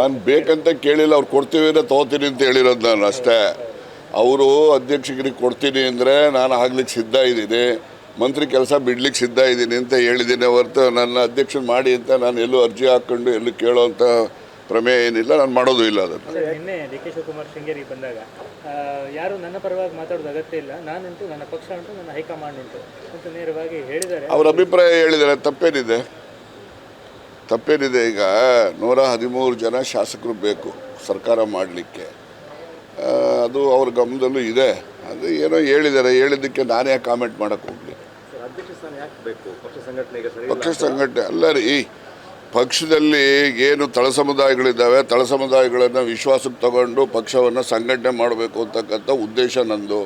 ನಾನು ಬೇಕಂತ ಕೇಳಿಲ್ಲ, ಅವ್ರು ಕೊಡ್ತೀವಿ ಅಂದರೆ ತೊಗೋತೀನಿ ಅಂತ ಹೇಳಿರೋದು ನಾನು ಅಷ್ಟೇ. ಅವರು ಅಧ್ಯಕ್ಷರಿಗೆ ಕೊಡ್ತೀನಿ ಅಂದರೆ ನಾನು ಆಗ್ಲಿಕ್ಕೆ ಸಿದ್ಧ ಇದ್ದೀನಿ, ಮಂತ್ರಿ ಕೆಲಸ ಬಿಡ್ಲಿಕ್ಕೆ ಸಿದ್ಧ ಇದ್ದೀನಿ ಅಂತ ಹೇಳಿದ್ದೀನಿ ಹೊರತು ನನ್ನ ಅಧ್ಯಕ್ಷನ ಮಾಡಿ ಅಂತ ನಾನು ಎಲ್ಲೂ ಅರ್ಜಿ ಹಾಕ್ಕೊಂಡು ಎಲ್ಲೂ ಕೇಳೋವಂಥ ಪ್ರಮೇಯ ಏನಿಲ್ಲ, ನಾನು ಮಾಡೋದು ಇಲ್ಲ ಅದನ್ನು. ನಿನ್ನೆ ಡಿ ಕೆ ಶಿವಕುಮಾರ್ ಶೃಂಗೇರಿ ಬಂದಾಗ ಯಾರು ನನ್ನ ಪರವಾಗಿ ಮಾತಾಡೋದು ಅಗತ್ಯ ಇಲ್ಲ, ನಾನುಂಟು, ನನ್ನ ಪಕ್ಷ ಉಂಟು, ನನ್ನ ಹೈಕಮಾಂಡ್ ಉಂಟು ಅಂತ ನೇರವಾಗಿ ಹೇಳಿದ್ದಾರೆ. ಅವ್ರ ಅಭಿಪ್ರಾಯ ಹೇಳಿದ್ದಾರೆ, ತಪ್ಪೇನಿದೆ? ಈಗ 113 ಜನ ಶಾಸಕರು ಬೇಕು ಸರ್ಕಾರ ಮಾಡಲಿಕ್ಕೆ, ಅದು ಅವ್ರ ಗಮನದಲ್ಲೂ ಇದೆ. ಅದು ಏನೋ ಹೇಳಿದ್ದಾರೆ, ಹೇಳಿದ್ದಕ್ಕೆ ನಾನೇ ಕಾಮೆಂಟ್ ಮಾಡೋಕ್ಕೆ ಹೋಗಲಿ. ಪಕ್ಷ ಸಂಘಟನೆ ಅಲ್ಲ ರೀ, ಪಕ್ಷದಲ್ಲಿ ಏನು ತಳ ಸಮುದಾಯಗಳಿದ್ದಾವೆ, ತಳ ಸಮುದಾಯಗಳನ್ನು ವಿಶ್ವಾಸಕ್ಕೆ ತಗೊಂಡು ಪಕ್ಷವನ್ನು ಸಂಘಟನೆ ಮಾಡಬೇಕು ಅಂತಕ್ಕಂಥ ಉದ್ದೇಶ ನಂದು.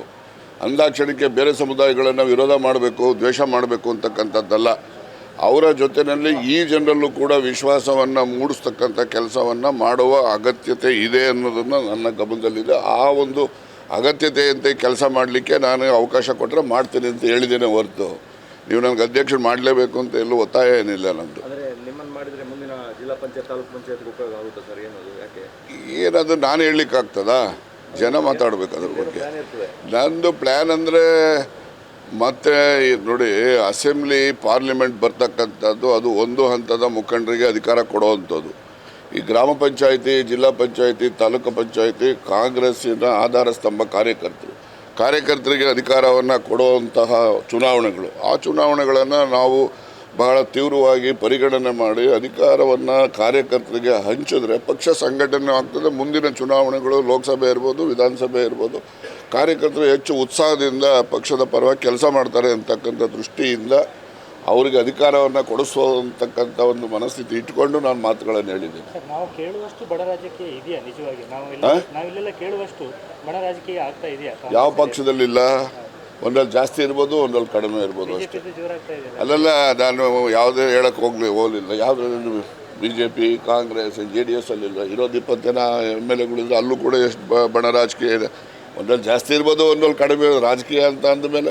ಅಂದಾಕ್ಷಣಕ್ಕೆ ಬೇರೆ ಸಮುದಾಯಗಳನ್ನು ವಿರೋಧ ಮಾಡಬೇಕು, ದ್ವೇಷ ಮಾಡಬೇಕು ಅಂತಕ್ಕಂಥದ್ದಲ್ಲ. ಅವರ ಜೊತೆಯಲ್ಲಿ ಈ ಜನರಲ್ಲೂ ಕೂಡ ವಿಶ್ವಾಸವನ್ನು ಮೂಡಿಸ್ತಕ್ಕಂಥ ಕೆಲಸವನ್ನು ಮಾಡುವ ಅಗತ್ಯತೆ ಇದೆ ಅನ್ನೋದನ್ನು ನನ್ನ ಗಮನದಲ್ಲಿದೆ. ಆ ಒಂದು ಅಗತ್ಯತೆಯಂತೆ ಕೆಲಸ ಮಾಡಲಿಕ್ಕೆ ನಾನು ಅವಕಾಶ ಕೊಟ್ಟರೆ ಮಾಡ್ತೀನಿ ಅಂತ ಹೇಳಿದ್ದೇನೆ ಹೊರತು ನೀವು ನನಗೆ ಅಧ್ಯಕ್ಷರು ಮಾಡಲೇಬೇಕು ಅಂತ ಎಲ್ಲೂ ಒತ್ತಾಯ ಏನಿಲ್ಲ ನಂದು. ಏನದು ನಾನು ಹೇಳಲಿಕ್ಕಾಗ್ತದಾ? ಜನ ಮಾತಾಡಬೇಕು ಅದ್ರ ಬಗ್ಗೆ. ನಂದು ಪ್ಲ್ಯಾನ್ ಅಂದರೆ ಮತ್ತು ನೋಡಿ, ಅಸೆಂಬ್ಲಿ ಪಾರ್ಲಿಮೆಂಟ್ ಬರ್ತಕ್ಕಂಥದ್ದು ಅದು ಒಂದು ಹಂತದ ಮುಖಂಡರಿಗೆ ಅಧಿಕಾರ ಕೊಡುವಂಥದ್ದು. ಈ ಗ್ರಾಮ ಪಂಚಾಯಿತಿ, ಜಿಲ್ಲಾ ಪಂಚಾಯಿತಿ, ತಾಲೂಕು ಪಂಚಾಯಿತಿ ಕಾಂಗ್ರೆಸ್ಸಿನ ಆಧಾರ ಸ್ತಂಭ ಕಾರ್ಯಕರ್ತರಿಗೆ ಅಧಿಕಾರವನ್ನು ಕೊಡುವಂತಹ ಚುನಾವಣೆಗಳು. ಆ ಚುನಾವಣೆಗಳನ್ನು ನಾವು ಬಹಳ ತೀವ್ರವಾಗಿ ಪರಿಗಣನೆ ಮಾಡಿ ಅಧಿಕಾರವನ್ನು ಕಾರ್ಯಕರ್ತರಿಗೆ ಹಂಚಿದ್ರೆ ಪಕ್ಷ ಸಂಘಟನೆ ಆಗ್ತದೆ. ಮುಂದಿನ ಚುನಾವಣೆಗಳು ಲೋಕಸಭೆ ಇರ್ಬೋದು, ವಿಧಾನಸಭೆ ಇರ್ಬೋದು, ಕಾರ್ಯಕರ್ತರು ಹೆಚ್ಚು ಉತ್ಸಾಹದಿಂದ ಪಕ್ಷದ ಪರವಾಗಿ ಕೆಲಸ ಮಾಡ್ತಾರೆ ಅಂತಕ್ಕಂಥ ದೃಷ್ಟಿಯಿಂದ ಅವರಿಗೆ ಅಧಿಕಾರವನ್ನು ಕೊಡಿಸುವಂತಕ್ಕಂಥ ಒಂದು ಮನಸ್ಥಿತಿ ಇಟ್ಕೊಂಡು ನಾನು ಮಾತುಗಳನ್ನು ಹೇಳಿದ್ದೀನಿ. ನಾವು ಕೇಳುವಷ್ಟು ಬಡ ರಾಜಕೀಯ ಇದೆಯಾ ನಿಜವಾಗಿ? ನಾವಿಲ್ಲೆಲ್ಲ ಕೇಳುವಷ್ಟು ಬಡ ರಾಜಕೀಯ ಆಗ್ತಾ ಇದೆಯಾ? ಯಾವ ಪಕ್ಷದಲ್ಲಿಲ್ಲ, ಒಂದಲ್ಲಿ ಜಾಸ್ತಿ ಇರ್ಬೋದು, ಒಂದಲ್ಲಿ ಕಡಿಮೆ ಇರ್ಬೋದು ಅಷ್ಟೇ. ಅಲ್ಲೆಲ್ಲ ನಾನು ಯಾವುದೇ ಹೇಳಕ್ಕೆ ಹೋಗಲಿಲ್ಲ. ಯಾವುದ್ರಲ್ಲಿ BJP, ಕಾಂಗ್ರೆಸ್, JDS ಅಲ್ಲಿಲ್ಲ, ಇರೋದು 20 ಜನ MLAಗಳಿದ್ರೆ ಅಲ್ಲೂ ಕೂಡ ಎಷ್ಟು ಬಣ ರಾಜಕೀಯ ಇದೆ. ಒಂದಲ್ಲಿ ಜಾಸ್ತಿ ಇರ್ಬೋದು, ಒಂದಲ್ಲಿ ಕಡಿಮೆ ಇರೋದು. ರಾಜಕೀಯ ಅಂತ ಅಂದಮೇಲೆ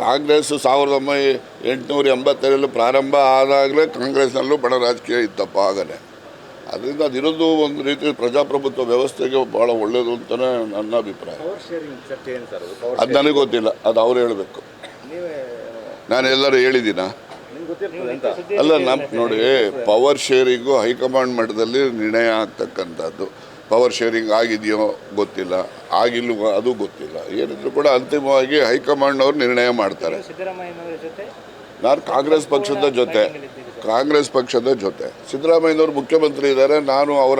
ಕಾಂಗ್ರೆಸ್ 1887 ಪ್ರಾರಂಭ ಆದಾಗಲೇ ಕಾಂಗ್ರೆಸ್ನಲ್ಲೂ ಬಣ ರಾಜಕೀಯ ಇತ್ತಪ್ಪ ಆಗಲೇ. ಅದರಿಂದ ಅದಿರೋದು ಒಂದು ರೀತಿ ಪ್ರಜಾಪ್ರಭುತ್ವ ವ್ಯವಸ್ಥೆಗೆ ಭಾಳ ಒಳ್ಳೆಯದು ಅಂತಲೇ ನನ್ನ ಅಭಿಪ್ರಾಯ. ಅದು ನನಗೆ ಗೊತ್ತಿಲ್ಲ, ಅದು ಅವ್ರು ಹೇಳಬೇಕು. ನಾನು ಎಲ್ಲರೂ ಹೇಳಿದ್ದೀನ? ಅಲ್ಲ, ನೋಡಿ, ಪವರ್ ಶೇರಿಂಗು ಹೈಕಮಾಂಡ್ ಮಟ್ಟದಲ್ಲಿ ನಿರ್ಣಯ ಆಗ್ತಕ್ಕಂಥದ್ದು. ಪವರ್ ಶೇರಿಂಗ್ ಆಗಿದೆಯೋ ಗೊತ್ತಿಲ್ಲ, ಆಗಿಲ್ವೋ ಅದು ಗೊತ್ತಿಲ್ಲ. ಏನಿದ್ರು ಕೂಡ ಅಂತಿಮವಾಗಿ ಹೈಕಮಾಂಡ್ನವ್ರು ನಿರ್ಣಯ ಮಾಡ್ತಾರೆ. ನಾನು ಕಾಂಗ್ರೆಸ್ ಪಕ್ಷದ ಜೊತೆ ಸಿದ್ದರಾಮಯ್ಯನವರು ಮುಖ್ಯಮಂತ್ರಿ ಇದ್ದಾರೆ, ನಾನು ಅವರ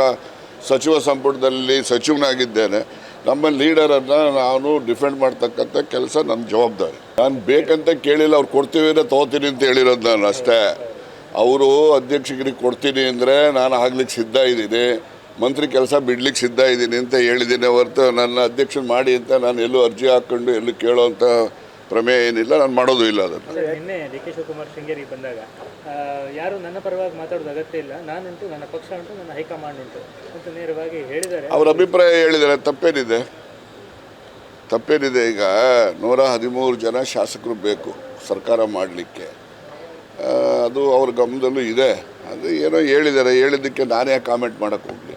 ಸಚಿವ ಸಂಪುಟದಲ್ಲಿ ಸಚಿವನಾಗಿದ್ದೇನೆ. ನಮ್ಮ ಲೀಡರನ್ನು ನಾನು ಡಿಫೆಂಡ್ ಮಾಡ್ತಕ್ಕಂಥ ಕೆಲಸ ನನ್ನ ಜವಾಬ್ದಾರಿ. ನಾನು ಬೇಕಂತ ಕೇಳಿಲ್ಲ, ಅವ್ರು ಕೊಡ್ತೀವಿ ಅಂದರೆ ತೊಗೋತೀನಿ ಅಂತ ಹೇಳಿರೋದು ನಾನು ಅಷ್ಟೇ. ಅವರು ಅಧ್ಯಕ್ಷರಿಗೆ ಕೊಡ್ತೀನಿ ಅಂದರೆ ನಾನು ಆಗ್ಲಿಕ್ಕೆ ಸಿದ್ಧ ಇದ್ದೀನಿ, ಮಂತ್ರಿ ಕೆಲಸ ಬಿಡ್ಲಿಕ್ಕೆ ಸಿದ್ಧ ಇದ್ದೀನಿ ಅಂತ ಹೇಳಿದ್ದೀನಿ ಹೊರತು ನನ್ನ ಅಧ್ಯಕ್ಷನ ಮಾಡಿ ಅಂತ ನಾನು ಎಲ್ಲೂ ಅರ್ಜಿ ಹಾಕ್ಕೊಂಡು ಎಲ್ಲೂ ಕೇಳೋವಂಥ ಪ್ರಮೇಯ ಏನಿಲ್ಲ, ನಾನು ಮಾಡೋದು ಇಲ್ಲ ಅದನ್ನು. ನಿನ್ನೆ ಡಿ ಕೆ ಶಿವಕುಮಾರ್ ಶೃಂಗೇರಿ ಬಂದಾಗ ಯಾರು ನನ್ನ ಪರವಾಗಿ ಮಾತಾಡೋದು ಅಗತ್ಯ ಇಲ್ಲ, ನಾನುಂಟು, ನನ್ನ ಪಕ್ಷ ಉಂಟು, ನನ್ನ ಹೈಕಮಾಂಡ್ ಉಂಟು ಅಂತ ನೇರವಾಗಿ ಹೇಳಿದ್ದಾರೆ. ಅವ್ರ ಅಭಿಪ್ರಾಯ ಹೇಳಿದ್ದಾರೆ, ತಪ್ಪೇನಿದೆ? ಈಗ 113 ಜನ ಶಾಸಕರು ಬೇಕು ಸರ್ಕಾರ ಮಾಡಲಿಕ್ಕೆ, ಅದು ಅವ್ರ ಗಮನದಲ್ಲೂ ಇದೆ. ಅದು ಏನೋ ಹೇಳಿದ್ದಾರೆ, ಹೇಳಿದ್ದಕ್ಕೆ ನಾನೇ ಕಾಮೆಂಟ್ ಮಾಡೋಕ್ಕೆ ಹೋಗಲಿ.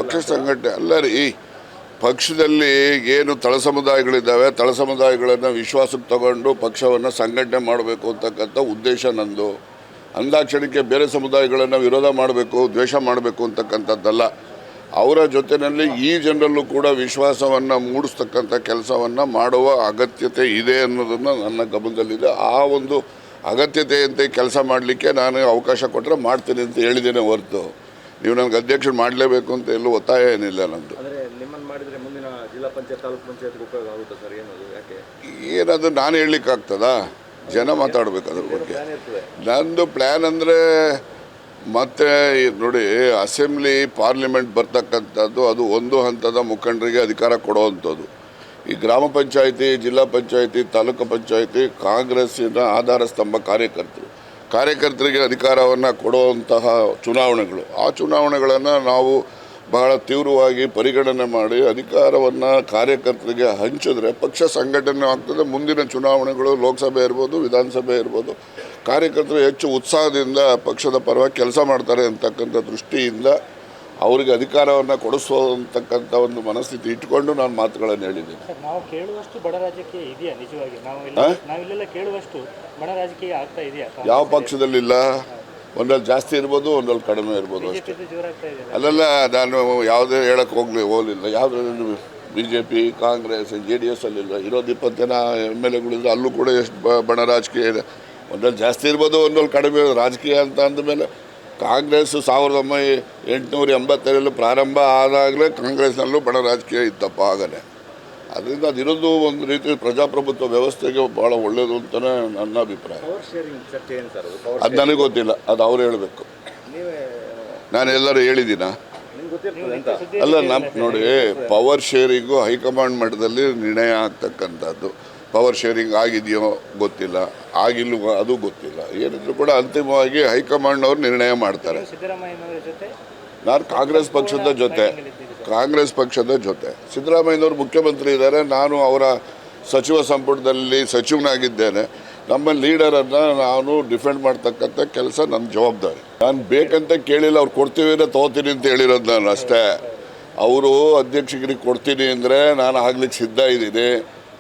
ಪಕ್ಷ ಸಂಘಟನೆ ಅಲ್ಲ ರೀ, ಪಕ್ಷದಲ್ಲಿ ಏನು ತಳ ಸಮುದಾಯಗಳಿದ್ದಾವೆ, ತಳ ಸಮುದಾಯಗಳನ್ನು ವಿಶ್ವಾಸಕ್ಕೆ ತಗೊಂಡು ಪಕ್ಷವನ್ನು ಸಂಘಟನೆ ಮಾಡಬೇಕು ಅಂತಕ್ಕಂಥ ಉದ್ದೇಶ ನಂದು. ಅಂದಾಕ್ಷಣಕ್ಕೆ ಬೇರೆ ಸಮುದಾಯಗಳನ್ನು ವಿರೋಧ ಮಾಡಬೇಕು, ದ್ವೇಷ ಮಾಡಬೇಕು ಅಂತಕ್ಕಂಥದ್ದಲ್ಲ. ಅವರ ಜೊತೆಯಲ್ಲಿ ಈ ಜನರಲ್ಲೂ ಕೂಡ ವಿಶ್ವಾಸವನ್ನು ಮೂಡಿಸ್ತಕ್ಕಂಥ ಕೆಲಸವನ್ನು ಮಾಡುವ ಅಗತ್ಯತೆ ಇದೆ ಅನ್ನೋದನ್ನು ನನ್ನ ಗಮನದಲ್ಲಿದೆ. ಆ ಒಂದು ಅಗತ್ಯತೆಯಂತೆ ಕೆಲಸ ಮಾಡಲಿಕ್ಕೆ ನಾನು ಅವಕಾಶ ಕೊಟ್ಟರೆ ಮಾಡ್ತೀನಿ ಅಂತ ಹೇಳಿದ್ದೇನೆ ಹೊರತು ನೀವು ನನಗೆ ಅಧ್ಯಕ್ಷರು ಮಾಡಲೇಬೇಕು ಅಂತ ಎಲ್ಲೂ ಒತ್ತಾಯ ಏನಿಲ್ಲ ನಂದು. ಏನದು ನಾನು ಹೇಳಲಿಕ್ಕಾಗ್ತದಾ? ಜನ ಮಾತಾಡಬೇಕು ಅದ್ರ ಬಗ್ಗೆ. ನಂದು ಪ್ಲ್ಯಾನ್ ಅಂದರೆ ಮತ್ತು ನೋಡಿ, ಅಸೆಂಬ್ಲಿ ಪಾರ್ಲಿಮೆಂಟ್ ಬರ್ತಕ್ಕಂಥದ್ದು ಅದು ಒಂದು ಹಂತದ ಮುಖಂಡರಿಗೆ ಅಧಿಕಾರ ಕೊಡುವಂಥದ್ದು. ಈ ಗ್ರಾಮ ಪಂಚಾಯಿತಿ, ಜಿಲ್ಲಾ ಪಂಚಾಯಿತಿ, ತಾಲೂಕು ಪಂಚಾಯಿತಿ ಕಾಂಗ್ರೆಸ್ಸಿನ ಆಧಾರ ಸ್ತಂಭ ಕಾರ್ಯಕರ್ತರಿಗೆ ಅಧಿಕಾರವನ್ನು ಕೊಡುವಂತಹ ಚುನಾವಣೆಗಳು. ಆ ಚುನಾವಣೆಗಳನ್ನು ನಾವು ಬಹಳ ತೀವ್ರವಾಗಿ ಪರಿಗಣನೆ ಮಾಡಿ ಅಧಿಕಾರವನ್ನು ಕಾರ್ಯಕರ್ತರಿಗೆ ಹಂಚಿದ್ರೆ ಪಕ್ಷ ಸಂಘಟನೆ ಆಗ್ತದೆ. ಮುಂದಿನ ಚುನಾವಣೆಗಳು ಲೋಕಸಭೆ ಇರ್ಬೋದು, ವಿಧಾನಸಭೆ ಇರ್ಬೋದು, ಕಾರ್ಯಕರ್ತರು ಹೆಚ್ಚು ಉತ್ಸಾಹದಿಂದ ಪಕ್ಷದ ಪರವಾಗಿ ಕೆಲಸ ಮಾಡ್ತಾರೆ ಅಂತಕ್ಕಂಥ ದೃಷ್ಟಿಯಿಂದ ಅವರಿಗೆ ಅಧಿಕಾರವನ್ನು ಕೊಡಿಸುವಂತಕ್ಕಂಥ ಒಂದು ಮನಸ್ಥಿತಿ ಇಟ್ಕೊಂಡು ನಾನು ಮಾತುಗಳನ್ನು ಹೇಳಿದ್ದೀನಿ. ಸರ್, ನಾವು ಕೇಳುವಷ್ಟು ಬಡ ರಾಜಕೀಯ ಇದೆಯಾ ನಿಜವಾಗಿ? ನಾವಿಲ್ಲೆಲ್ಲ ಕೇಳುವಷ್ಟು ಬಡ ರಾಜಕೀಯ ಆಗ್ತಾ ಇದೆಯಾ? ಯಾವ ಪಕ್ಷದಲ್ಲಿಲ್ಲ. ಒಂದಲ್ಲಿ ಜಾಸ್ತಿ ಇರ್ಬೋದು, ಒಂದಲ್ಲಿ ಕಡಿಮೆ ಇರ್ಬೋದು ಅಷ್ಟೇ. ಬಿಜೆಪಿ ಜೋರಾಗ್ತಾ ಇದೆ. ಅಲ್ಲೆಲ್ಲ ನಾನು ಯಾವುದೇ ಹೇಳಕ್ಕೆ ಹೋಗಲಿಲ್ಲ. ಯಾವುದೇ B J P, Congress, JDS ಅಲ್ಲಿಲ್ಲ. ಇರೋದು 20 ಜನ MLAಗಳಿದ್ರೆ ಅಲ್ಲೂ ಕೂಡ ಎಷ್ಟು ಬಣ ರಾಜಕೀಯ ಇದೆ. ಒಂದಲ್ಲಿ ಜಾಸ್ತಿ ಇರ್ಬೋದು, ಒಂದಲ್ಲಿ ಕಡಿಮೆ ರಾಜಕೀಯ ಅಂತ ಅಂದಮೇಲೆ ಕಾಂಗ್ರೆಸ್ 1887 ಪ್ರಾರಂಭ ಆದಾಗಲೇ ಕಾಂಗ್ರೆಸ್ನಲ್ಲೂ ಬಣ ರಾಜಕೀಯ ಇತ್ತಪ್ಪ ಆಗಲೇ. ಅದರಿಂದ ಅದಿರೋದು ಒಂದು ರೀತಿ ಪ್ರಜಾಪ್ರಭುತ್ವ ವ್ಯವಸ್ಥೆಗೆ ಭಾಳ ಒಳ್ಳೆಯದು ಅಂತಲೇ ನನ್ನ ಅಭಿಪ್ರಾಯ. ಅದು ನನಗೆ ಗೊತ್ತಿಲ್ಲ, ಅದು ಅವ್ರು ಹೇಳಬೇಕು. ನಾನು ಎಲ್ಲರೂ ಹೇಳಿದ್ದೀನ? ಅಲ್ಲ, ನೋಡಿ, ಪವರ್ ಶೇರಿಂಗು ಹೈಕಮಾಂಡ್ ಮಟ್ಟದಲ್ಲಿ ನಿರ್ಣಯ ಆಗ್ತಕ್ಕಂಥದ್ದು. ಪವರ್ ಶೇರಿಂಗ್ ಆಗಿದೆಯೋ ಗೊತ್ತಿಲ್ಲ, ಆಗಿಲ್ವ ಅದು ಗೊತ್ತಿಲ್ಲ. ಏನಿದ್ರು ಕೂಡ ಅಂತಿಮವಾಗಿ ಹೈಕಮಾಂಡ್ನವ್ರು ನಿರ್ಣಯ ಮಾಡ್ತಾರೆ. ಸಿದ್ದರಾಮಯ್ಯನವರ ಜೊತೆ ನಾನು ಕಾಂಗ್ರೆಸ್ ಪಕ್ಷದ ಜೊತೆ ಸಿದ್ದರಾಮಯ್ಯನವರು ಮುಖ್ಯಮಂತ್ರಿ ಇದ್ದಾರೆ. ನಾನು ಅವರ ಸಚಿವ ಸಂಪುಟದಲ್ಲಿ ಸಚಿವನಾಗಿದ್ದೇನೆ. ನಮ್ಮ ಲೀಡರನ್ನು ನಾನು ಡಿಫೆಂಡ್ ಮಾಡ್ತಕ್ಕಂಥ ಕೆಲಸ ನನ್ನ ಜವಾಬ್ದಾರಿ. ನಾನು ಬೇಕಂತ ಕೇಳಿಲ್ಲ, ಅವ್ರು ಕೊಡ್ತೀವಿ ಅಂದರೆ ತೊಗೋತೀನಿ ಅಂತ ಹೇಳಿರೋದು ನಾನು ಅಷ್ಟೇ. ಅವರು ಅಧ್ಯಕ್ಷಗಿರಿಗೆ ಕೊಡ್ತೀನಿ ಅಂದರೆ ನಾನು ಆಗ್ಲಿಕ್ಕೆ ಸಿದ್ಧ ಇದ್ದೀನಿ,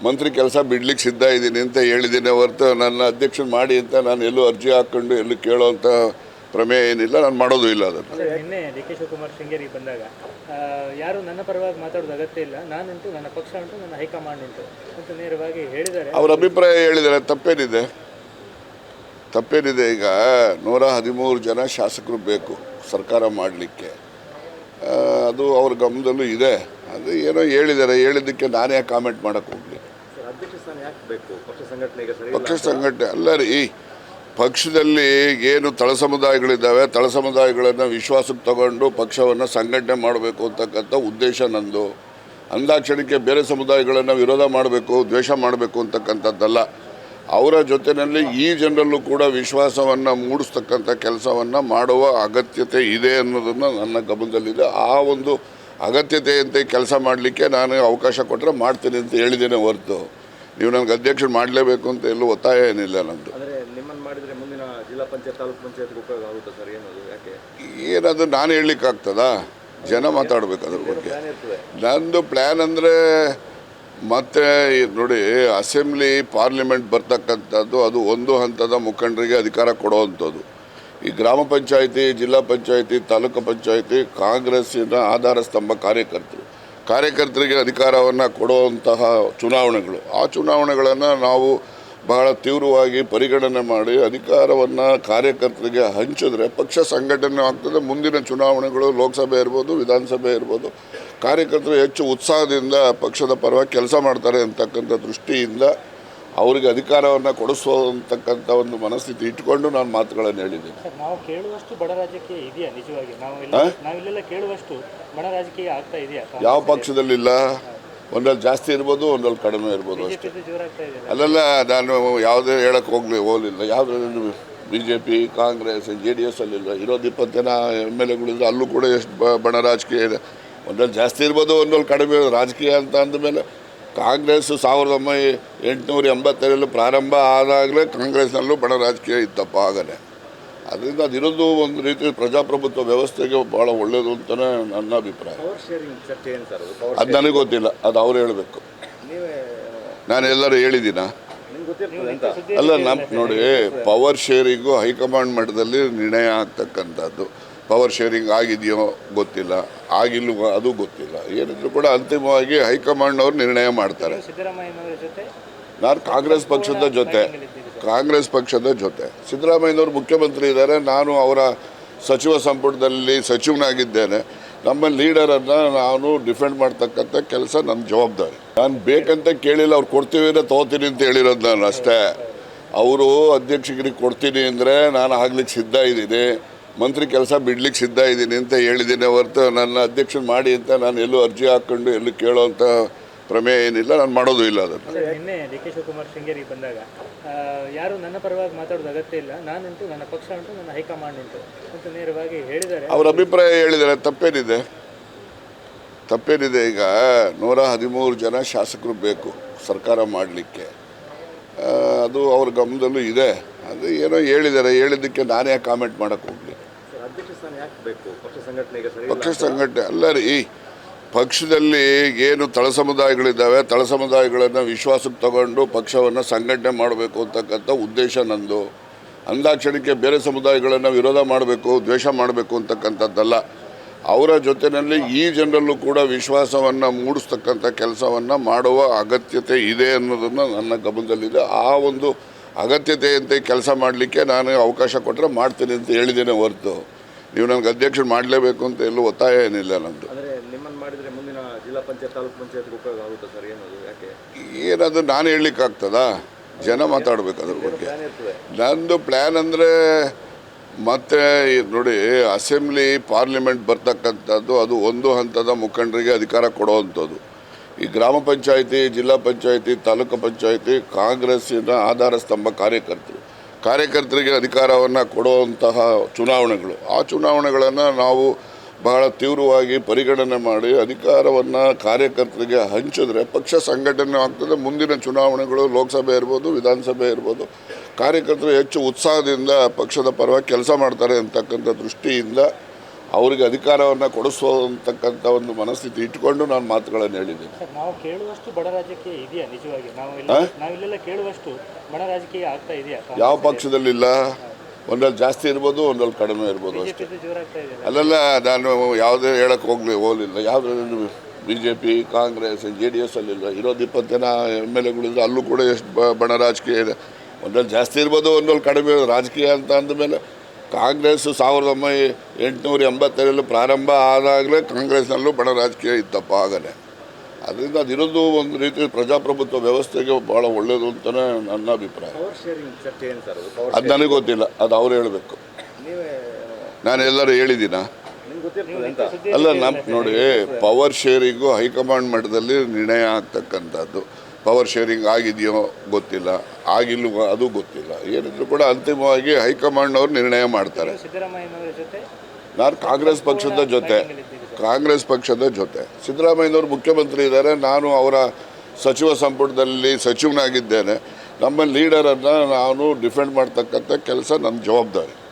ಮಂತ್ರಿ ಕೆಲಸ ಬಿಡ್ಲಿಕ್ಕೆ ಸಿದ್ಧ ಇದ್ದೀನಿ ಅಂತ ಹೇಳಿದ್ದೀನಿ ಹೊರತು ನನ್ನ ಅಧ್ಯಕ್ಷನ ಮಾಡಿ ಅಂತ ನಾನು ಎಲ್ಲೂ ಅರ್ಜಿ ಹಾಕ್ಕೊಂಡು ಎಲ್ಲೂ ಕೇಳೋವಂಥ ಪ್ರಮೇಯ ಏನಿಲ್ಲ. ನಾನು ಮಾಡೋದು ಇಲ್ಲ ಅದನ್ನು. ನಿನ್ನೆ DK ಶಿವಕುಮಾರ್ ಶೃಂಗೇರಿ ಬಂದಾಗ ಯಾರು ನನ್ನ ಪರವಾಗಿ ಮಾತಾಡೋದು ಅಗತ್ಯ ಇಲ್ಲ, ನಾನುಂಟು, ನನ್ನ ಪಕ್ಷ ಉಂಟು, ನನ್ನ ಹೈಕಮಾಂಡ್ ಉಂಟು ಅಂತ ನೇರವಾಗಿ ಹೇಳಿದ್ದಾರೆ. ಅವ್ರ ಅಭಿಪ್ರಾಯ ಹೇಳಿದ್ದಾರೆ. ತಪ್ಪೇನಿದೆ? ಈಗ 113 ಜನ ಶಾಸಕರು ಬೇಕು ಸರ್ಕಾರ ಮಾಡಲಿಕ್ಕೆ. ಅದು ಅವ್ರ ಗಮನದಲ್ಲೂ ಇದೆ. ಅದು ಏನೋ ಹೇಳಿದ್ದಾರೆ, ಹೇಳಿದ್ದಕ್ಕೆ ನಾನು ಯಾಕೆ ಕಾಮೆಂಟ್ ಮಾಡೋಕ್ಕೆ ಹೋಗಲಿ? ಪಕ್ಷ ಸಂಘಟನೆ ಅಲ್ಲ ರೀ. ಪಕ್ಷದಲ್ಲಿ ಏನು ತಳ ಸಮುದಾಯಗಳಿದ್ದಾವೆ, ತಳ ಸಮುದಾಯಗಳನ್ನು ವಿಶ್ವಾಸಕ್ಕೆ ತಗೊಂಡು ಪಕ್ಷವನ್ನು ಸಂಘಟನೆ ಮಾಡಬೇಕು ಅಂತಕ್ಕಂಥ ಉದ್ದೇಶ ನಂದು. ಅಂದಾಕ್ಷಣಕ್ಕೆ ಬೇರೆ ಸಮುದಾಯಗಳನ್ನು ವಿರೋಧ ಮಾಡಬೇಕು, ದ್ವೇಷ ಮಾಡಬೇಕು ಅಂತಕ್ಕಂಥದ್ದಲ್ಲ. ಅವರ ಜೊತೆಯಲ್ಲಿ ಈ ಜನರಲ್ಲೂ ಕೂಡ ವಿಶ್ವಾಸವನ್ನು ಮೂಡಿಸ್ತಕ್ಕಂಥ ಕೆಲಸವನ್ನು ಮಾಡುವ ಅಗತ್ಯತೆ ಇದೆ ಅನ್ನೋದನ್ನು ನನ್ನ ಗಮನದಲ್ಲಿದೆ. ಆ ಒಂದು ಅಗತ್ಯತೆಯಂತೆ ಕೆಲಸ ಮಾಡಲಿಕ್ಕೆ ನಾನು ಅವಕಾಶ ಕೊಟ್ಟರೆ ಮಾಡ್ತೀನಿ ಅಂತ ಹೇಳಿದ್ದೇನೆ ಹೊರತು ನೀವು ನನಗೆ ಅಧ್ಯಕ್ಷರು ಮಾಡಲೇಬೇಕು ಅಂತ ಎಲ್ಲೂ ಒತ್ತಾಯ ಏನಿಲ್ಲ ನಂದು. ಏನದು ನಾನು ಹೇಳಲಿಕ್ಕಾಗ್ತದಾ? ಜನ ಮಾತಾಡಬೇಕು ಅದ್ರ ಬಗ್ಗೆ. ನಂದು ಪ್ಲ್ಯಾನ್ ಅಂದರೆ ಮತ್ತೆ ನೋಡಿ, ಅಸೆಂಬ್ಲಿ ಪಾರ್ಲಿಮೆಂಟ್ ಬರ್ತಕ್ಕಂಥದ್ದು ಅದು ಒಂದು ಹಂತದ ಮುಖಂಡರಿಗೆ ಅಧಿಕಾರ ಕೊಡುವಂಥದ್ದು. ಈ ಗ್ರಾಮ ಪಂಚಾಯಿತಿ, ಜಿಲ್ಲಾ ಪಂಚಾಯಿತಿ, ತಾಲೂಕು ಪಂಚಾಯಿತಿ ಕಾಂಗ್ರೆಸ್ಸಿನ ಆಧಾರ ಸ್ತಂಭ ಕಾರ್ಯಕರ್ತರಿಗೆ ಅಧಿಕಾರವನ್ನು ಕೊಡುವಂತಹ ಚುನಾವಣೆಗಳು. ಆ ಚುನಾವಣೆಗಳನ್ನು ನಾವು ಬಹಳ ತೀವ್ರವಾಗಿ ಪರಿಗಣನೆ ಮಾಡಿ ಅಧಿಕಾರವನ್ನು ಕಾರ್ಯಕರ್ತರಿಗೆ ಹಂಚಿದ್ರೆ ಪಕ್ಷ ಸಂಘಟನೆ ಆಗ್ತದೆ. ಮುಂದಿನ ಚುನಾವಣೆಗಳು ಲೋಕಸಭೆ ಇರ್ಬೋದು, ವಿಧಾನಸಭೆ ಇರ್ಬೋದು, ಕಾರ್ಯಕರ್ತರು ಹೆಚ್ಚು ಉತ್ಸಾಹದಿಂದ ಪಕ್ಷದ ಪರವಾಗಿ ಕೆಲಸ ಮಾಡ್ತಾರೆ ಅಂತಕ್ಕಂಥ ದೃಷ್ಟಿಯಿಂದ ಅವರಿಗೆ ಅಧಿಕಾರವನ್ನು ಕೊಡಿಸುವಂತಕ್ಕಂಥ ಒಂದು ಮನಸ್ಥಿತಿ ಇಟ್ಕೊಂಡು ನಾನು ಮಾತುಗಳನ್ನು ಹೇಳಿದ್ದೀನಿ. ನಾವು ಕೇಳುವಷ್ಟು ಬಡ ರಾಜಕೀಯ ಇದೆಯಾ ನಿಜವಾಗಿ? ನಾವಿಲ್ಲೆಲ್ಲ ಕೇಳುವಷ್ಟು ಬಡ ರಾಜಕೀಯ ಆಗ್ತಾ ಇದೆಯಾ? ಯಾವ ಪಕ್ಷದಲ್ಲಿಲ್ಲ. ಒಂದಲ್ಲಿ ಜಾಸ್ತಿ ಇರ್ಬೋದು, ಒಂದಲ್ಲಿ ಕಡಿಮೆ ಇರ್ಬೋದು ಅಷ್ಟೇ. ಅಲ್ಲೆಲ್ಲ ನಾನು ಯಾವುದೇ ಹೇಳಕ್ಕೆ ಹೋಗಲಿಲ್ಲ. ಯಾವುದೇ BJP, ಕಾಂಗ್ರೆಸ್, JDS ಅಲ್ಲಿಲ್ಲ. ಇರೋದು 20 ಜನ MLAಗಳಿದ್ರೆ ಅಲ್ಲೂ ಕೂಡ ಎಷ್ಟು ಬಣ ರಾಜಕೀಯ ಇದೆ. ಒಂದಲ್ಲಿ ಜಾಸ್ತಿ ಇರ್ಬೋದು, ಒಂದಲ್ಲಿ ಕಡಿಮೆ ರಾಜಕೀಯ ಅಂತ ಅಂದಮೇಲೆ ಕಾಂಗ್ರೆಸ್ 1887 ಪ್ರಾರಂಭ ಆದಾಗಲೇ ಕಾಂಗ್ರೆಸ್ನಲ್ಲೂ ಬಣ ರಾಜಕೀಯ ಇತ್ತಪ್ಪ ಆಗಲೇ. ಅದರಿಂದ ಅದಿರೋದು ಒಂದು ರೀತಿ ಪ್ರಜಾಪ್ರಭುತ್ವ ವ್ಯವಸ್ಥೆಗೆ ಭಾಳ ಒಳ್ಳೆಯದು ಅಂತಲೇ ನನ್ನ ಅಭಿಪ್ರಾಯ. ಅದು ನನಗೆ ಗೊತ್ತಿಲ್ಲ, ಅದು ಅವ್ರು ಹೇಳಬೇಕು. ನಾನು ಎಲ್ಲರೂ ಹೇಳಿದ್ದೀನ? ಅಲ್ಲ, ನೋಡಿ, ಪವರ್ ಶೇರಿಂಗು ಹೈಕಮಾಂಡ್ ಮಟ್ಟದಲ್ಲಿ ನಿರ್ಣಯ ಆಗ್ತಕ್ಕಂಥದ್ದು. ಪವರ್ ಶೇರಿಂಗ್ ಆಗಿದೆಯೋ ಗೊತ್ತಿಲ್ಲ, ಆಗಿಲ್ವ ಅದು ಗೊತ್ತಿಲ್ಲ. ಏನಿದ್ರು ಕೂಡ ಅಂತಿಮವಾಗಿ ಹೈಕಮಾಂಡ್ನವ್ರು ನಿರ್ಣಯ ಮಾಡ್ತಾರೆ. ಸಿದ್ದರಾಮಯ್ಯನವರ ಜೊತೆ ನಾನು ಕಾಂಗ್ರೆಸ್ ಪಕ್ಷದ ಜೊತೆ ಸಿದ್ದರಾಮಯ್ಯನವರು ಮುಖ್ಯಮಂತ್ರಿ ಇದ್ದಾರೆ. ನಾನು ಅವರ ಸಚಿವ ಸಂಪುಟದಲ್ಲಿ ಸಚಿವನಾಗಿದ್ದೇನೆ. ನಮ್ಮ ಲೀಡರನ್ನು ನಾನು ಡಿಫೆಂಡ್ ಮಾಡ್ತಕ್ಕಂಥ ಕೆಲಸ ನನ್ನ ಜವಾಬ್ದಾರಿ. ನಾನು ಬೇಕಂತ ಕೇಳಿಲ್ಲ, ಅವ್ರು ಕೊಡ್ತೀವಿ ಅಂದರೆ ತೊಗೋತೀನಿ ಅಂತ ಹೇಳಿರೋದು ನಾನು ಅಷ್ಟೇ. ಅವರು ಅಧ್ಯಕ್ಷಗಿರಿಗೆ ಕೊಡ್ತೀನಿ ಅಂದರೆ ನಾನು ಆಗ್ಲಿಕ್ಕೆ ಸಿದ್ಧ ಇದ್ದೀನಿ, ಮಂತ್ರಿ ಕೆಲಸ ಬಿಡ್ಲಿಕ್ಕೆ ಸಿದ್ಧ ಇದ್ದೀನಿ ಅಂತ ಹೇಳಿದ್ದೀನಿ ಹೊರತು ನನ್ನ ಅಧ್ಯಕ್ಷನ ಮಾಡಿ ಅಂತ ನಾನು ಎಲ್ಲೂ ಅರ್ಜಿ ಹಾಕ್ಕೊಂಡು ಎಲ್ಲೂ ಕೇಳೋವಂಥ ಪ್ರಮೇಯ ಏನಿಲ್ಲ. ನಾನು ಮಾಡೋದು ಇಲ್ಲ ಅದನ್ನು. ನಿನ್ನೆ DK ಶಿವಕುಮಾರ್ ಶೃಂಗೇರಿ ಬಂದಾಗ ಯಾರು ನನ್ನ ಪರವಾಗಿ ಮಾತಾಡೋದು ಅಗತ್ಯ ಇಲ್ಲ, ನಾನುಂಟು, ನನ್ನ ಪಕ್ಷ ಉಂಟು, ನನ್ನ ಹೈಕಮಾಂಡ್ ಉಂಟು ಅಂತ ನೇರವಾಗಿ ಹೇಳಿದ್ದಾರೆ. ಅವ್ರ ಅಭಿಪ್ರಾಯ ಹೇಳಿದ್ದಾರೆ. ತಪ್ಪೇನಿದೆ? ತಪ್ಪೇನಿದೆ? ಈಗ 113 ಜನ ಶಾಸಕರು ಬೇಕು ಸರ್ಕಾರ ಮಾಡಲಿಕ್ಕೆ. ಅದು ಅವ್ರ ಗಮನದಲ್ಲೂ ಇದೆ. ಅದು ಏನೋ ಹೇಳಿದ್ದಾರೆ, ಹೇಳಿದ್ದಕ್ಕೆ ನಾನೇ ಕಾಮೆಂಟ್ ಮಾಡೋಕ್ಕೆ ಹೋಗಲಿ. ಅಧ್ಯಕ್ಷ ಸ್ಥಾನ ಯಾಕೆ ಬೇಕು? ಪಕ್ಷ ಸಂಘಟನೆಗೆ ಸರಿ ಪಕ್ಷ ಸಂಘಟನೆ ಅಲ್ಲ ರೀ. ಪಕ್ಷದಲ್ಲಿ ಏನು ತಳ ಸಮುದಾಯಗಳಿದ್ದಾವೆ, ತಳ ಸಮುದಾಯಗಳನ್ನು ವಿಶ್ವಾಸಕ್ಕೆ ತಗೊಂಡು ಪಕ್ಷವನ್ನು ಸಂಘಟನೆ ಮಾಡಬೇಕು ಅಂತಕ್ಕಂಥ ಉದ್ದೇಶ ನಂದು. ಅಂದಾಕ್ಷಣಕ್ಕೆ ಬೇರೆ ಸಮುದಾಯಗಳನ್ನು ವಿರೋಧ ಮಾಡಬೇಕು, ದ್ವೇಷ ಮಾಡಬೇಕು ಅಂತಕ್ಕಂಥದ್ದಲ್ಲ. ಅವರ ಜೊತೆಯಲ್ಲಿ ಈ ಜನರಲ್ಲೂ ಕೂಡ ವಿಶ್ವಾಸವನ್ನು ಮೂಡಿಸ್ತಕ್ಕಂಥ ಕೆಲಸವನ್ನು ಮಾಡುವ ಅಗತ್ಯತೆ ಇದೆ ಅನ್ನೋದನ್ನು ನನ್ನ ಗಮನದಲ್ಲಿದೆ. ಆ ಒಂದು ಅಗತ್ಯತೆಯಂತೆ ಕೆಲಸ ಮಾಡಲಿಕ್ಕೆ ನಾನು ಅವಕಾಶ ಕೊಟ್ಟರೆ ಮಾಡ್ತೀನಿ ಅಂತ ಹೇಳಿದ್ದೇನೆ ಹೊರತು ನೀವು ನನಗೆ ಅಧ್ಯಕ್ಷರು ಮಾಡಲೇಬೇಕು ಅಂತ ಎಲ್ಲೂ ಒತ್ತಾಯ ಏನಿಲ್ಲ ನಂದು. ಅಂದರೆ ನಿಮ್ಮನ್ನು ಮಾಡಿದರೆ ಮುಂದಿನ ಜಿಲ್ಲಾ ಪಂಚಾಯತ್ ತಾಲೂಕು ಪಂಚಾಯತ್ಗೆ ಉಪಯೋಗ ಆಗುತ್ತೆ ಸರ್? ಏನದು ಯಾಕೆ? ಏನದು ನಾನು ಹೇಳಲಿಕ್ಕಾಗ್ತದಾ? ಜನ ಮಾತಾಡಬೇಕು ಅದ್ರ ಬಗ್ಗೆ. ಪ್ಲಾನ್ ಇರ್ತದೆ. ನಂದು ಪ್ಲ್ಯಾನ್ ಅಂದರೆ ಮತ್ತೆ ನೋಡಿ, ಅಸೆಂಬ್ಲಿ ಪಾರ್ಲಿಮೆಂಟ್ ಬರ್ತಕ್ಕಂಥದ್ದು ಅದು ಒಂದು ಹಂತದ ಮುಖಂಡರಿಗೆ ಅಧಿಕಾರ ಕೊಡುವಂಥದ್ದು. ಈ ಗ್ರಾಮ ಪಂಚಾಯಿತಿ, ಜಿಲ್ಲಾ ಪಂಚಾಯಿತಿ, ತಾಲೂಕು ಪಂಚಾಯಿತಿ ಕಾಂಗ್ರೆಸ್ಸಿನ ಆಧಾರ ಸ್ತಂಭ ಕಾರ್ಯಕರ್ತರಿಗೆ ಅಧಿಕಾರವನ್ನು ಕೊಡುವಂತಹ ಚುನಾವಣೆಗಳು. ಆ ಚುನಾವಣೆಗಳನ್ನು ನಾವು ಬಹಳ ತೀವ್ರವಾಗಿ ಪರಿಗಣನೆ ಮಾಡಿ ಅಧಿಕಾರವನ್ನು ಕಾರ್ಯಕರ್ತರಿಗೆ ಹಂಚಿದ್ರೆ ಪಕ್ಷ ಸಂಘಟನೆ ಆಗ್ತದೆ. ಮುಂದಿನ ಚುನಾವಣೆಗಳು ಲೋಕಸಭೆ ಇರ್ಬೋದು, ವಿಧಾನಸಭೆ ಇರ್ಬೋದು, ಕಾರ್ಯಕರ್ತರು ಹೆಚ್ಚು ಉತ್ಸಾಹದಿಂದ ಪಕ್ಷದ ಪರವಾಗಿ ಕೆಲಸ ಮಾಡ್ತಾರೆ ಅಂತಕ್ಕಂಥ ದೃಷ್ಟಿಯಿಂದ ಅವರಿಗೆ ಅಧಿಕಾರವನ್ನು ಕೊಡಿಸುವಂತಕ್ಕಂಥ ಒಂದು ಮನಸ್ಥಿತಿ ಇಟ್ಕೊಂಡು ನಾನು ಮಾತುಗಳನ್ನು ಹೇಳಿದ್ದೀನಿ. ಸರ್, ನಾವು ಕೇಳುವಷ್ಟು ಬಡ ರಾಜಕೀಯ ಇದೆಯಾ ನಿಜವಾಗಿ? ನಾವಿಲ್ಲೆಲ್ಲ ಕೇಳುವಷ್ಟು ಬಡ ರಾಜಕೀಯ ಆಗ್ತಾ ಇದೆಯಾ? ಯಾವ ಪಕ್ಷದಲ್ಲಿಲ್ಲ. ಒಂದಲ್ಲಿ ಜಾಸ್ತಿ ಇರ್ಬೋದು, ಒಂದಲ್ಲಿ ಕಡಿಮೆ ಇರ್ಬೋದು ಅಷ್ಟೇ. ಜೋರಾಗ್ತಾ ಇದೆ. ಅಲ್ಲೆಲ್ಲ ನಾನು ಯಾವುದೇ ಹೇಳಕ್ಕೆ ಹೋಗಲಿಲ್ಲ. ಯಾವುದೇ BJP, ಕಾಂಗ್ರೆಸ್, JDS ಅಲ್ಲಿಲ್ಲ. ಇರೋದು 20 ಜನ MLAಗಳಿದ್ರೆ ಅಲ್ಲೂ ಕೂಡ ಎಷ್ಟು ಬಣ ರಾಜಕೀಯ ಇದೆ. ಒಂದಲ್ಲಿ ಜಾಸ್ತಿ ಇರ್ಬೋದು, ಒಂದಲ್ಲಿ ಕಡಿಮೆ ರಾಜಕೀಯ ಅಂತ ಅಂದಮೇಲೆ ಕಾಂಗ್ರೆಸ್ 1887 ಪ್ರಾರಂಭ ಆದಾಗಲೇ ಕಾಂಗ್ರೆಸ್ನಲ್ಲೂ ಬಣ ರಾಜಕೀಯ ಇತ್ತಪ್ಪ ಆಗಲೇ. ಅದರಿಂದ ಅದಿರೋದು ಒಂದು ರೀತಿ ಪ್ರಜಾಪ್ರಭುತ್ವ ವ್ಯವಸ್ಥೆಗೆ ಭಾಳ ಒಳ್ಳೆಯದು ಅಂತಲೇ ನನ್ನ ಅಭಿಪ್ರಾಯ. ಪವರ್ ಶೇರಿಂಗ್ ಚರ್ಚೆ ಏನು ಸರ್? ಅದು ನನಗೆ ಗೊತ್ತಿಲ್ಲ, ಅದು ಅವ್ರು ಹೇಳಬೇಕು. ನೀವೇ ನಾನು ಎಲ್ಲರೂ ಹೇಳಿದ್ದೀನ? ನಿಮ್ಗೆ ಗೊತ್ತಿರ್ತದೆ ಅಂತ? ಅಲ್ಲ, ನೋಡಿ, ಪವರ್ ಶೇರಿಂಗು ಹೈಕಮಾಂಡ್ ಮಟ್ಟದಲ್ಲಿ ನಿರ್ಣಯ ಆಗ್ತಕ್ಕಂಥದ್ದು. ಪವರ್ ಶೇರಿಂಗ್ ಆಗಿದೆಯೋ ಗೊತ್ತಿಲ್ಲ, ಆಗಿಲ್ವೋ ಅದು ಗೊತ್ತಿಲ್ಲ. ಏನಿದ್ರು ಕೂಡ ಅಂತಿಮವಾಗಿ ಹೈಕಮಾಂಡ್ನವ್ರು ನಿರ್ಣಯ ಮಾಡ್ತಾರೆ. ಸಿದ್ದರಾಮಯ್ಯನವರ ಜೊತೆ ನಾನು ಕಾಂಗ್ರೆಸ್ ಪಕ್ಷದ ಜೊತೆ ಸಿದ್ದರಾಮಯ್ಯನವರು ಮುಖ್ಯಮಂತ್ರಿ ಇದ್ದಾರೆ. ನಾನು ಅವರ ಸಚಿವ ಸಂಪುಟದಲ್ಲಿ ಸಚಿವನಾಗಿದ್ದೇನೆ. ನಮ್ಮ ಲೀಡರನ್ನು ನಾನು ಡಿಫೆಂಡ್ ಮಾಡ್ತಕ್ಕಂಥ ಕೆಲಸ ನನ್ನ ಜವಾಬ್ದಾರಿ.